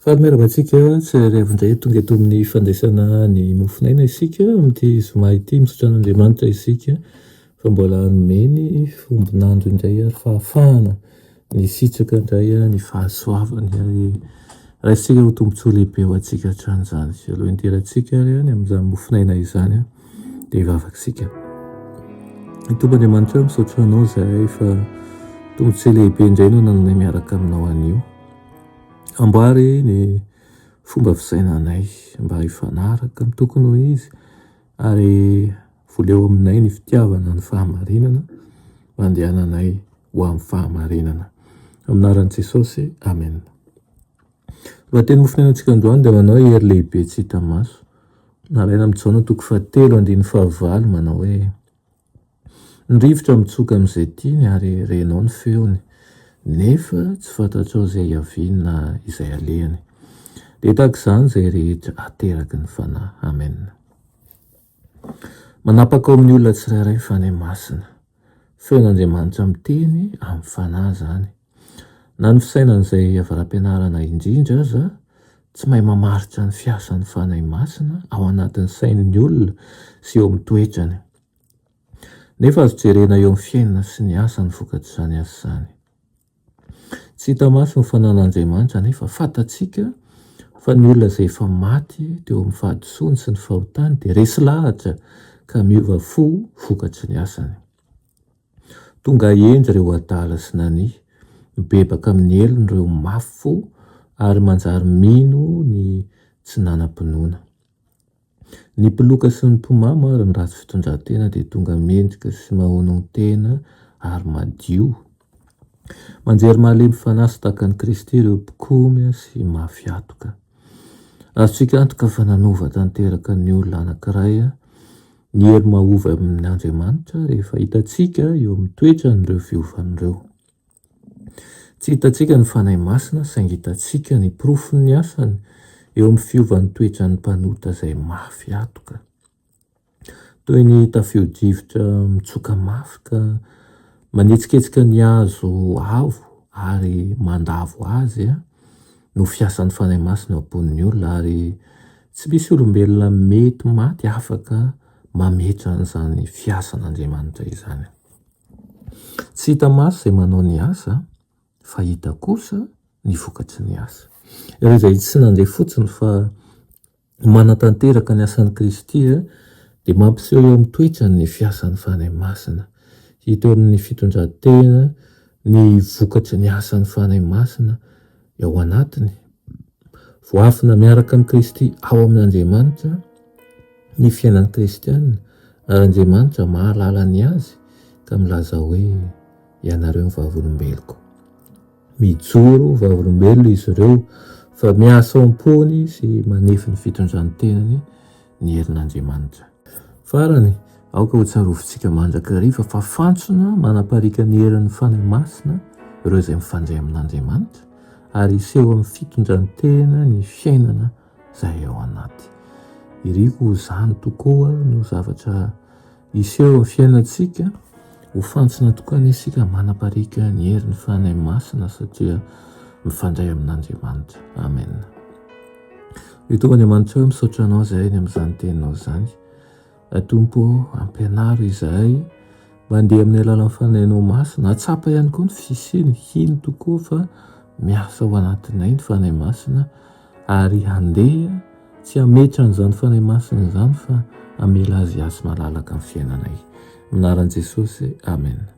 Fahameravatsika tsy revindray tonga eto amin'ny fandraisana ny mofinaina isika amin'ity zoma ity misotran'Andriamanitra isika fa mbola nomeny fombinandro indray ary fahafahana ny sitraka indray ny fahasoavany ary raisika ho tombontsoa lehibe ho antsika hatranin'izany aloha indiratsika ary any amin'izany mofinaina izany dia hivavakisika Tompandriamanitra misaotra anao izay fa tombontsoa lehibe indray no nanonay miaraka aminao anio amboary ny fomba fisainanay mba hifanaraka amin'ny tokony ho izy ary voleo aminay ny fitiavana ny fahamarinana mandehananay ho amin'ny fahamarinana aminaran'i Jesosy amen. Lohateny mofinaina antsika androany dia manao hery lehibe tsy hita maso nalaina amin'ny Jaona 3:7-9 manao hoe ny rivotra mitsoka amin'izay tiany ary renao ny feony nefa tsy fantatrao izay hiaviana izay alehany dia tahaka izany izay rehetra ateraky ny fanahy amen. Manapaka ao amin'ny olona tsirairay fanahy masina feon'Andriamanitra miteny amin'ny fanahy izany na ny fisainana izay avaram-pianarana indrindra aza tsy mahay mamaritra ny fiasan'ny fanahy masina ao anatin'ny sain'ny olona sy eo amin'ny toetrany nefa azo jerena eo amin'ny fiainana sy ny asa ny vokatr'izany asa izany. Tsy hita maso ny fanan'Andriamanitra nefa fantatsika fa ny olona izay efa maty teo amin'ny fahadisoany sy ny fahotany dia resy lahatra ka miova fo vokatry ny asany. Tonga hiendy ireo adala sy nani, mibebaka amin'ny elony ireo mafy fo ary manjary mino ny tsy nanam-pinoana. Ny mpiloka sy ny mpomamo ary ny ratsy fitondran-tena dia tonga mendrika sy mahonogno tena ary madio. Manjery mahalemy fanahy tahaka ny Kristy ireo mpikomy sy mafiatoka. Azontsika antoka fa nanova tanteraka ny olona anankiray ny hery mahova amin'ny Andriamanitra rehefa hitantsika eo amin'ny toetran'ireo fiovan'ireo. Tsy hitantsika ny fanahy masina saingy hitantsika ny porofon'ny asany eo amin'ny fiovan'ny toetran'ny mpanota izay mafiatoka. Toy ny tafio-drivotra mitsoka mafy ka manetsiketsika ny hazo avo ary mandavo azy no fiasan'ny fanahy masina eo am-pon'ny olona ary tsy misy olombelona mety maty afaka mametra an'izany fiasan'Andriamanitra izany. Tsy hita maso izay manao ny asa fa hita kosa ny vokatry ny asa. Ireo izay tsy nandeha fotsiny fa manatanteraka ny asan'i Kristy dia mampiseho eo amin'ny toetrany ny fiasan'ny fanahy masina. Hita eo amin'ny fitondran-tena ny vokatry ny asan'ny fanahy masina ao anatiny. Voafina miaraka amin'ny Kristy ao amin'Andriamanitra ny fiainan'ny kristianina ary Andriamanitra mahalala ny azy ka milaza hoe ianareo ny vavolombeloko. Mijoro vavolombelona izy ireo fa miasa ao am-pony sy manefy ny fitondran-tenany ny herin'Andriamanitra. Farany aoka ho tsarovintsika mandrakariva fa fantsona manaparika ny herin'ny fanahy masina ireo izay mifandray amin'Andriamanitra ary iseho amin'ny fitondran-tena ny fiainana izay ao anaty. Iriko izany tokoa no zavatra iseho amin'ny fiainantsika ho fantsona tokoa nisika manaparika ny herin'ny fanahy masina satria mifandray amin'Andriamanitra. Amen. Ny Tompandriamanitra misaotra anao izay ny amin'izany teninao izany. Tompo ampianaro izahay mandeha amin'ny alalan'ny fanahinao masina, atsapa ihany koa ny fisiany hiny tokoa fa miasa ao anatinay ny fanahy masina ary handeha tsy hametra an'izany fanahy masina izany fa hamela azy asa malalaka amin'ny fiainanay. Aminaran'i Jesosy, amen.